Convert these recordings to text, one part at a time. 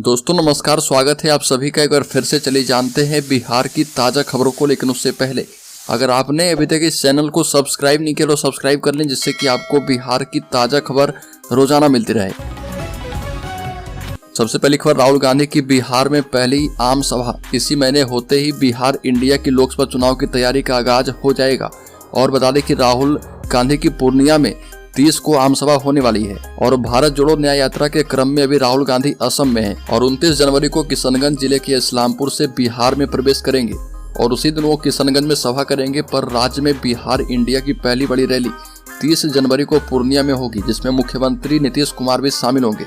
दोस्तों नमस्कार, स्वागत है आप सभी का। एक बार फिर से चलिए जानते हैं बिहार की ताज़ा खबरों को। लेकिन उससे पहले अगर आपने अभी तक इस चैनल को सब्सक्राइब नहीं किया तो सब्सक्राइब कर लें, जिससे कि आपको बिहार की ताज़ा खबर रोजाना मिलती रहे। सबसे पहली खबर, राहुल गांधी की बिहार में पहली आम सभा। इसी महीने होते ही बिहार इंडिया की लोकसभा चुनाव की तैयारी का आगाज हो जाएगा। और बता दें कि राहुल गांधी की पूर्णिया में 30 को आम सभा होने वाली है। और भारत जोड़ो न्याय यात्रा के क्रम में अभी राहुल गांधी असम में हैं और 29 जनवरी को किशनगंज जिले के इस्लामपुर से बिहार में प्रवेश करेंगे और उसी दिन वो किशनगंज में सभा करेंगे। पर राज्य में बिहार इंडिया की पहली बड़ी रैली 30 जनवरी को पूर्णिया में होगी, जिसमें मुख्यमंत्री नीतीश कुमार भी शामिल होंगे।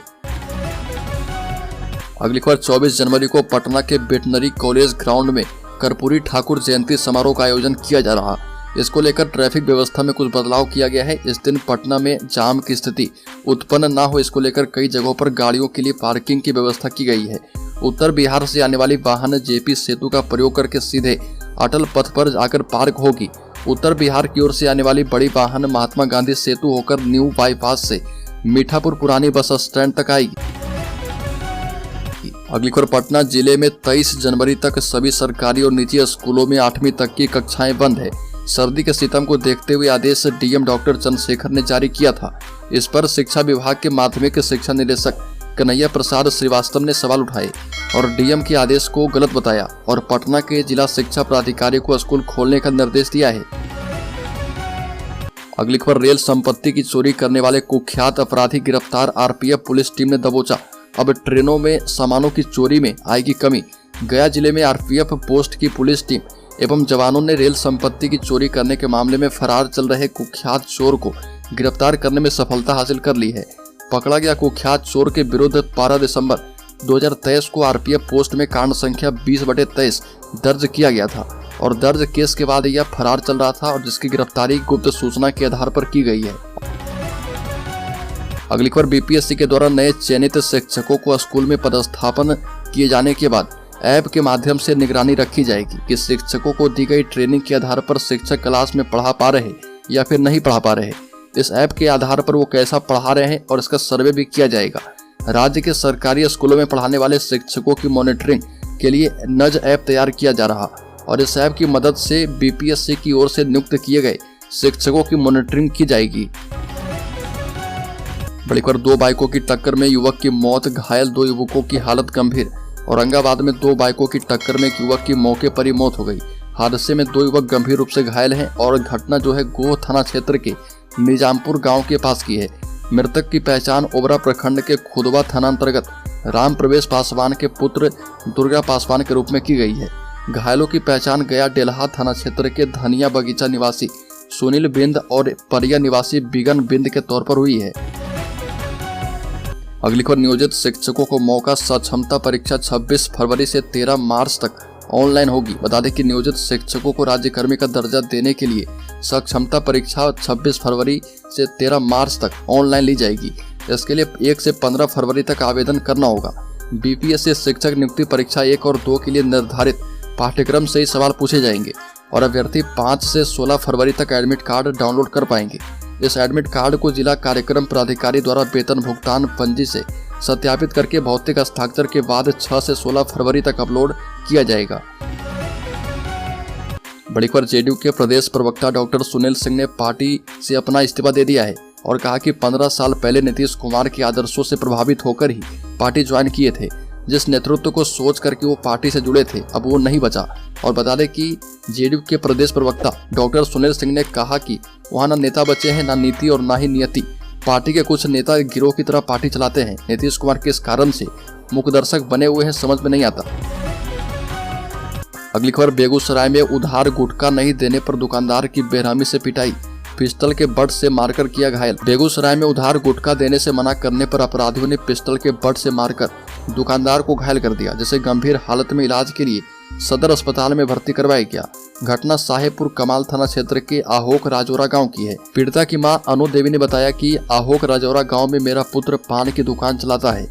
अगली खबर, 24 जनवरी को पटना के वेटनरी कॉलेज ग्राउंड में कर्पूरी ठाकुर जयंती समारोह का आयोजन किया जा रहा। इसको लेकर ट्रैफिक व्यवस्था में कुछ बदलाव किया गया है। इस दिन पटना में जाम की स्थिति उत्पन्न न हो, इसको लेकर कई जगहों पर गाड़ियों के लिए पार्किंग की व्यवस्था की गई है। उत्तर बिहार से आने वाली वाहन जेपी सेतु का प्रयोग करके सीधे अटल पथ पर जाकर पार्क होगी। उत्तर बिहार की ओर से आने वाली बड़ी वाहन महात्मा गांधी सेतु होकर न्यू बाईपास से मीठापुर पुरानी बस स्टैंड तक आएगी। अगली खबर, पटना जिले में 23 जनवरी तक सभी सरकारी और निजी स्कूलों में 8वीं तक की कक्षाएं बंद है। सर्दी के सितम को देखते हुए आदेश डीएम डॉक्टर चंद्रशेखर ने जारी किया था। इस पर शिक्षा विभाग के माध्यमिक शिक्षा निदेशक कन्हैया प्रसाद श्रीवास्तव ने सवाल उठाए और डीएम के आदेश को गलत बताया और पटना के जिला शिक्षा प्राधिकारी को स्कूल खोलने का निर्देश दिया है। अगली खबर, रेल संपत्ति की चोरी करने वाले कुख्यात अपराधी गिरफ्तार, आरपीएफ पुलिस टीम ने दबोचा। अब ट्रेनों में सामानों की चोरी में आएगी कमी। गया जिले में आरपीएफ पोस्ट की पुलिस टीम एवं जवानों ने रेल संपत्ति की चोरी करने के मामले में फरार चल रहे कुख्यात चोर को गिरफ्तार करने में सफलता हासिल कर ली है। पकड़ा गया कुख्यात चोर के विरुद्ध 12 दिसंबर 2023 को आरपीएफ पोस्ट में कांड संख्या 20/23 दर्ज किया गया था और दर्ज केस के बाद यह फरार चल रहा था और जिसकी गिरफ्तारी गुप्त सूचना के आधार पर की गई है। अगली खबर, बीपीएससी के द्वारा नए चयनित शिक्षकों को स्कूल में पदस्थापन किए जाने के बाद ऐप के माध्यम से निगरानी रखी जाएगी कि शिक्षकों को दी गई ट्रेनिंग के आधार पर शिक्षक क्लास में पढ़ा पा रहे या फिर नहीं पढ़ा पा रहे। इस ऐप के आधार पर वो कैसा पढ़ा रहे हैं और इसका सर्वे भी किया जाएगा। राज्य के सरकारी स्कूलों में पढ़ाने वाले शिक्षकों की मॉनिटरिंग के लिए नज ऐप तैयार किया जा रहा और इस ऐप की मदद से बीपीएससी की ओर से नियुक्त किए गए शिक्षकों की मॉनिटरिंग की जाएगी। बड़ी खबर, 2 बाइकों की टक्कर में युवक की मौत, घायल 2 युवकों की हालत गंभीर। औरंगाबाद में 2 बाइकों की टक्कर में एक युवक की मौके पर ही मौत हो गई। हादसे में 2 युवक गंभीर रूप से घायल हैं और घटना जो है गोह थाना क्षेत्र के निजामपुर गांव के पास की है। मृतक की पहचान ओबरा प्रखंड के खुदवा थाना अंतर्गत राम प्रवेश पासवान के पुत्र दुर्गा पासवान के रूप में की गई है। घायलों की पहचान गया डेल्हा थाना क्षेत्र के धनिया बगीचा निवासी सुनील बिंद और परिया निवासी बिगन बिंद के तौर पर हुई है। अगली खबर, नियोजित शिक्षकों को मौका, सक्षमता परीक्षा 26 फरवरी से 13 मार्च तक ऑनलाइन होगी। बता दें कि नियोजित शिक्षकों को राज्यकर्मी का दर्जा देने के लिए सक्षमता परीक्षा 26 फरवरी से 13 मार्च तक ऑनलाइन ली जाएगी। इसके लिए 1 से 15 फरवरी तक आवेदन करना होगा। बीपीएससी शिक्षक नियुक्ति परीक्षा 1 और 2 के लिए निर्धारित पाठ्यक्रम से ही सवाल पूछे जाएंगे और अभ्यर्थी 5 से 16 फरवरी तक एडमिट कार्ड डाउनलोड कर पाएंगे। इस एडमिट कार्ड को जिला कार्यक्रम प्राधिकारी द्वारा वेतन भुगतान पंजी से सत्यापित करके भौतिक हस्ताक्षर के बाद 6 से 16 फरवरी तक अपलोड किया जाएगा। बड़ी खबर, जेडीयू के प्रदेश प्रवक्ता डॉक्टर सुनील सिंह ने पार्टी से अपना इस्तीफा दे दिया है और कहा कि 15 साल पहले नीतीश कुमार के आदर्शों से प्रभावित होकर ही पार्टी ज्वाइन किए थे। जिस नेतृत्व को सोच करके वो पार्टी से जुड़े थे, अब वो नहीं बचा। और बता दें कि जेडीयू के प्रदेश प्रवक्ता डॉक्टर सुनील सिंह ने कहा कि वहाँ न नेता बचे हैं, न नीति और न ही नियति। पार्टी के कुछ नेता गिरोह की तरह पार्टी चलाते हैं। नीतीश कुमार किस कारण से मुखदर्शक बने हुए हैं समझ में नहीं आता। अगली खबर, बेगूसराय में उधार गुटखा नहीं देने पर दुकानदार की बेरहमी से पिटाई, पिस्टल के बट से मारकर किया घायल। बेगूसराय में उधार गुटखा देने से मना करने पर अपराधियों ने पिस्टल के बट से मारकर दुकानदार को घायल कर दिया, जिसे गंभीर हालत में इलाज के लिए सदर अस्पताल में भर्ती करवाया गया। घटना साहेबपुर कमाल थाना क्षेत्र के आहोक राजौरा गांव की है। पीड़िता की मां अनु देवी ने बताया कि आहोक राजौरा गांव में मेरा पुत्र पान की दुकान चलाता है।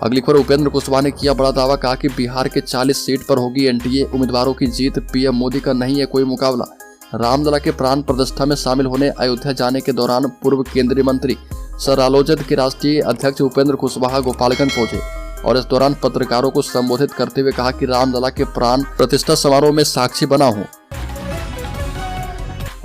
अगली खबर, उपेंद्र कुशवाहा ने किया बड़ा दावा, कहा कि बिहार के 40 सीट पर होगी एनडीए उम्मीदवारों की जीत, पीएम मोदी का नहीं है कोई मुकाबला। रामलला के प्राण प्रतिष्ठा में शामिल होने अयोध्या जाने के दौरान पूर्व केंद्रीय मंत्री सर रालोजद के राष्ट्रीय अध्यक्ष उपेंद्र कुशवाहा गोपालगंज पहुंचे और इस दौरान पत्रकारों को संबोधित करते हुए कहा कि रामलला के प्राण प्रतिष्ठा समारोह में साक्षी बना हूं।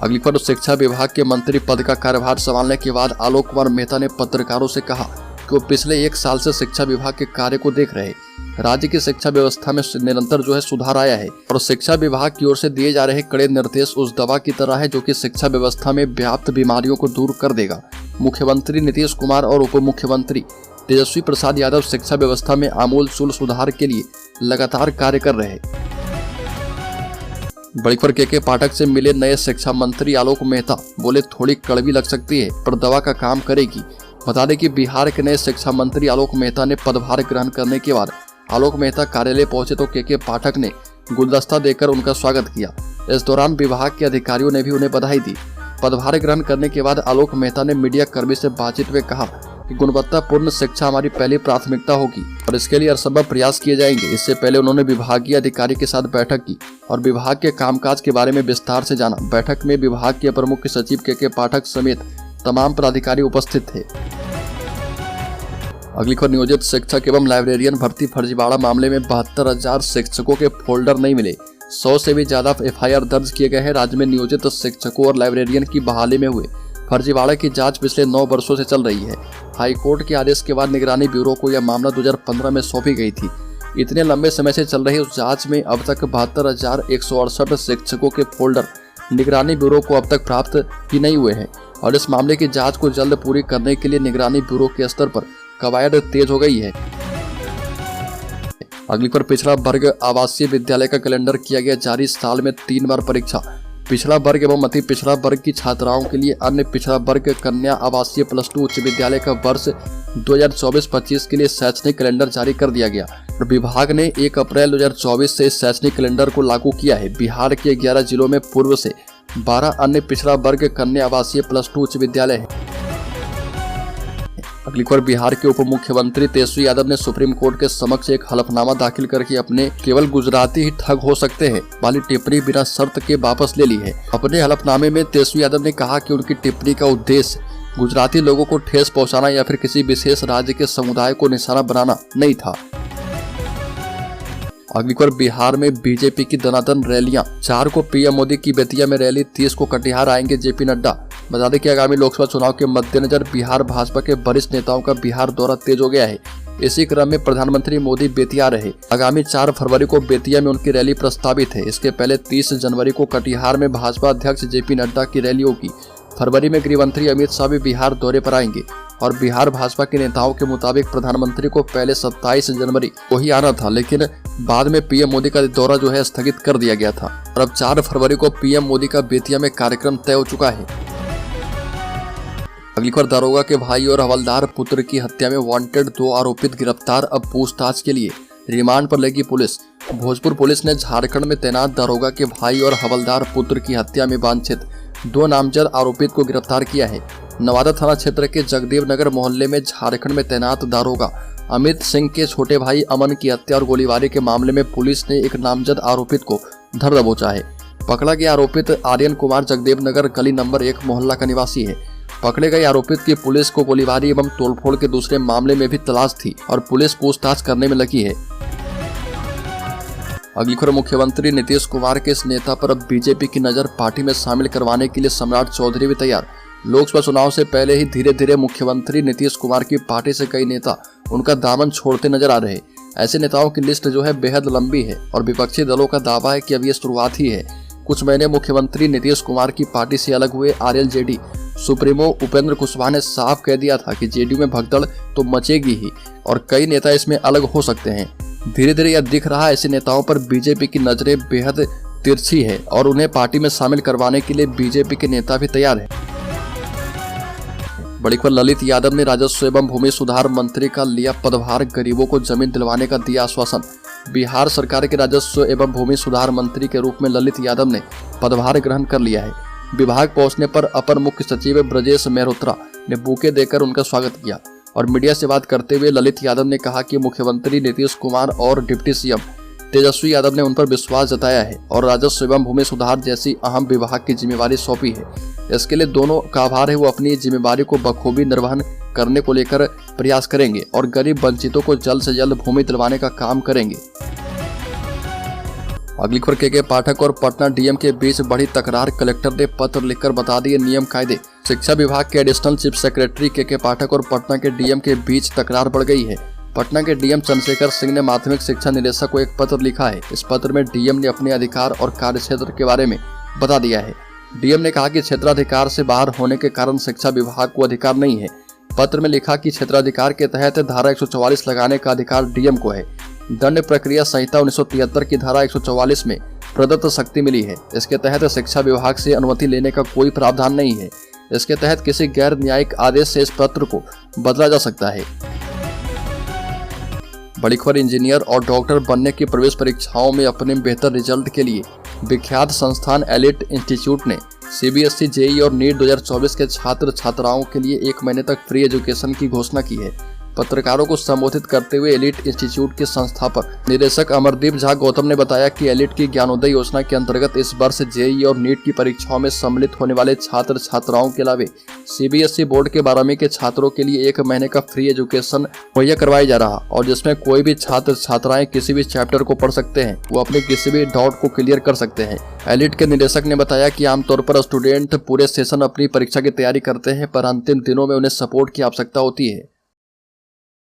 अगली खबर, शिक्षा विभाग के मंत्री पद का कार्यभार संभालने के बाद आलोक कुमार मेहता ने पत्रकारों से कहा कि वो पिछले 1 साल से शिक्षा विभाग के कार्य को देख रहे। राज्य की शिक्षा व्यवस्था में निरंतर सुधार आया है और शिक्षा विभाग की ओर से दिए जा रहे कड़े निर्देश उस दवा की तरह है जो कि शिक्षा व्यवस्था में व्याप्त बीमारियों को दूर कर देगा। मुख्यमंत्री नीतीश कुमार और उप मुख्यमंत्री तेजस्वी प्रसाद यादव शिक्षा व्यवस्था में आमूल सुधार के लिए लगातार कार्य कर रहे। बड़ी खबर, के पाठक से मिले नए शिक्षा मंत्री आलोक मेहता, बोले थोड़ी कड़वी लग सकती है पर दवा का काम करेगी। बता दें कि बिहार के नए शिक्षा मंत्री आलोक मेहता ने पदभार ग्रहण करने के बाद आलोक मेहता कार्यालय पहुंचे तो के पाठक ने गुलदस्ता देकर उनका स्वागत किया। इस दौरान विभाग के अधिकारियों ने भी उन्हें बधाई दी। पदभार ग्रहण करने के बाद आलोक मेहता ने मीडिया कर्मी से बातचीत में कहा कि गुणवत्तापूर्ण शिक्षा हमारी पहली प्राथमिकता होगी और इसके लिए हरसंभव प्रयास किए जाएंगे। इससे पहले उन्होंने विभागीय अधिकारी के साथ बैठक की और विभाग के कामकाज के बारे में विस्तार से जाना। बैठक में विभाग के अपर मुख्य सचिव के पाठक समेत तमाम पदाधिकारी उपस्थित थे। अगली खबर, नियोजित शिक्षक एवं लाइब्रेरियन भर्ती फर्जीवाड़ा मामले में 72,000 शिक्षकों के फोल्डर नहीं मिले। 100 से भी ज्यादा FIR दर्ज किए गए हैं। राज्य में नियोजित शिक्षकों और लाइब्रेरियन की बहाली में हुए फर्जीवाड़ा की जांच पिछले 9 वर्षों से चल रही है। हाईकोर्ट के आदेश के बाद निगरानी ब्यूरो को यह मामला 2015 में सौंपी गई थी। इतने लंबे समय से चल रही उस जांच में अब तक 72,168 शिक्षकों के फोल्डर निगरानी ब्यूरो को अब तक प्राप्त ही नहीं हुए हैं और इस मामले की जांच को जल्द पूरी करने के लिए निगरानी ब्यूरो के स्तर पर कवायद तेज हो गई है। अगली पर, पिछड़ा वर्ग आवासीय विद्यालय का कैलेंडर किया गया जारी। साल में 3 बार परीक्षा। पिछड़ा वर्ग एवं अति पिछड़ा वर्ग की छात्राओं के लिए अन्य पिछड़ा वर्ग कन्या आवासीय +2 उच्च विद्यालय का वर्ष 2024-25 के लिए शैक्षणिक कैलेंडर जारी कर दिया गया और विभाग ने 1 अप्रैल 2024 से इस शैक्षणिक कैलेंडर को लागू किया है। बिहार के 11 जिलों में पूर्व से 12 अन्य पिछड़ा वर्ग कन्या आवासीय +2 उच्च विद्यालय है। अगली खबर, बिहार के उप मुख्यमंत्री तेजस्वी यादव ने सुप्रीम कोर्ट के समक्ष एक हलफनामा दाखिल करके अपने केवल गुजराती ही ठग हो सकते हैं वाली टिप्पणी बिना शर्त के वापस ले ली है। अपने हलफनामे में तेजस्वी यादव ने कहा कि उनकी टिप्पणी का उद्देश्य गुजराती लोगों को ठेस पहुंचाना या फिर किसी विशेष राज्य के समुदाय को निशाना बनाना नहीं था। अगली खबर, बिहार में बीजेपी की दनादन रैलियां। 4 को पीएम मोदी की बेतिया में रैली, 30 को कटिहार आएंगे जेपी नड्डा। बता दें कि आगामी लोकसभा चुनाव के मद्देनजर बिहार भाजपा के वरिष्ठ नेताओं का बिहार दौरा तेज हो गया है। इसी क्रम में प्रधानमंत्री मोदी बेतिया रहे। आगामी 4 फरवरी को बेतिया में उनकी रैली प्रस्तावित है। इसके पहले 30 जनवरी को कटिहार में भाजपा अध्यक्ष जेपी नड्डा की रैली होगी। फरवरी में गृह मंत्री अमित शाह भी बिहार दौरे पर आएंगे और बिहार भाजपा के नेताओं के मुताबिक प्रधानमंत्री को पहले 27 जनवरी को ही आना था, लेकिन बाद में पीएम मोदी का दौरा स्थगित कर दिया गया था और अब 4 फरवरी को पीएम मोदी का बेतिया में कार्यक्रम तय हो चुका है। अगली खबर, दारोगा के भाई और हवलदार पुत्र की हत्या में वांटेड 2 आरोपित गिरफ्तार। अब पूछताछ के लिए रिमांड पर लगी पुलिस। भोजपुर पुलिस ने झारखंड में तैनात दारोगा के भाई और हवलदार पुत्र की हत्या में वांछित 2 नामजद आरोपित को गिरफ्तार किया है। नवादा थाना क्षेत्र के जगदेव नगर मोहल्ले में झारखंड में तैनात दारोगा अमित सिंह के छोटे भाई अमन की हत्या और गोलीबारी के मामले में पुलिस ने एक नामजद आरोपित को धर दबोचा है। पकड़ा गया आरोपित आर्यन कुमार जगदेव नगर गली नंबर 1 मोहल्ला का निवासी है। पकड़े गए आरोपित की पुलिस को गोलीबारी एवं तोड़फोड़ के दूसरे मामले में भी तलाश थी और पुलिस पूछताछ करने में लगी है। अगली खबर, मुख्यमंत्री नीतीश कुमार के इस नेता पर अब बीजेपी की नजर। पार्टी में शामिल करवाने के लिए सम्राट चौधरी भी तैयार। लोकसभा चुनाव से पहले ही धीरे धीरे मुख्यमंत्री नीतीश कुमार की पार्टी से कई नेता उनका दामन छोड़ते नजर आ रहे। ऐसे नेताओं की लिस्ट बेहद लंबी है और विपक्षी दलों का दावा है कि अब ये शुरुआत ही है। कुछ महीने मुख्यमंत्री नीतीश कुमार की पार्टी से अलग हुए आरएलजेडी सुप्रीमो उपेंद्र कुशवाहा ने साफ कह दिया था कि जेडीयू में भगदड़ तो मचेगी ही और कई नेता इसमें अलग हो सकते हैं। धीरे धीरे यह दिख रहा है ऐसे नेताओं पर बीजेपी की नजरें बेहद तिरछी है और उन्हें पार्टी में शामिल करवाने के लिए बीजेपी के नेता भी तैयार है। बड़ी खबर, ललित यादव ने राजस्व एवं भूमि सुधार मंत्री का लिया पदभार। गरीबों को जमीन दिलवाने का दिया आश्वासन। बिहार सरकार के राजस्व एवं भूमि सुधार मंत्री के रूप में ललित यादव ने पदभार ग्रहण कर लिया है। विभाग पहुंचने पर अपर मुख्य सचिव ब्रजेश मेहरोत्रा ने बुके देकर उनका स्वागत किया और मीडिया से बात करते हुए ललित यादव ने कहा कि मुख्यमंत्री नीतीश कुमार और डिप्टी सीएम तेजस्वी यादव ने उन पर विश्वास जताया है और राजस्व एवं भूमि सुधार जैसी अहम विभाग की जिम्मेवारी सौंपी है। इसके लिए दोनों का आभार है, वो अपनी जिम्मेवारी को बखूबी निर्वहन करने को लेकर प्रयास करेंगे और गरीब वंचितों को जल्द से जल्द भूमि दिलवाने का काम करेंगे। अगली खबर के पाठक और पटना डीएम के बीच बढ़ी तकरार, कलेक्टर ने पत्र लिखकर बता दिए नियम कायदे। शिक्षा विभाग के एडिशनल चीफ सेक्रेटरी के पाठक और पटना के डीएम के बीच तकरार बढ़ गई है। पटना के डीएम चंद्रशेखर सिंह ने माध्यमिक शिक्षा निदेशक को एक पत्र लिखा है। इस पत्र में डीएम ने अपने अधिकार और कार्यक्षेत्र के बारे में बता दिया है। डीएम ने कहा कि क्षेत्राधिकार से बाहर होने के कारण शिक्षा विभाग को अधिकार नहीं है। पत्र में लिखा कि क्षेत्राधिकार के तहत धारा 144 लगाने का अधिकार डीएम को है। दंड प्रक्रिया संहिता 1973 की धारा 144 में प्रदत्त शक्ति मिली है। इसके तहत शिक्षा विभाग से अनुमति लेने का कोई प्रावधान नहीं है। इसके तहत किसी गैर न्यायिक आदेश से इस पत्र को बदला जा सकता है। बड़ी खबर, इंजीनियर और डॉक्टर बनने की प्रवेश परीक्षाओं में अपने बेहतर रिजल्ट के लिए विख्यात संस्थान एलिट इंस्टीट्यूट ने सीबीएसई, जेईई और नीट 2024 के छात्र छात्राओं के लिए 1 महीने तक फ्री एजुकेशन की घोषणा की है। पत्रकारों को संबोधित करते हुए एलिट इंस्टीट्यूट के संस्थापक निदेशक अमरदीप झा गौतम ने बताया कि एलिट की ज्ञानोदय योजना के अंतर्गत इस वर्ष जेईई और नीट की परीक्षाओं में सम्मिलित होने वाले छात्र छात्राओं के अलावा सीबीएसई बोर्ड के 12वीं के छात्रों के लिए 1 महीने का फ्री एजुकेशन मुहैया करवाया जा रहा और जिसमें कोई भी छात्र छात्राएं किसी भी चैप्टर को पढ़ सकते हैं, वो अपने किसी भी डाउट को क्लियर कर सकते हैं। एलिट के निदेशक ने बताया कि आमतौर पर स्टूडेंट पूरे सेशन अपनी परीक्षा की तैयारी करते हैं, पर अंतिम दिनों में उन्हें सपोर्ट की आवश्यकता होती है।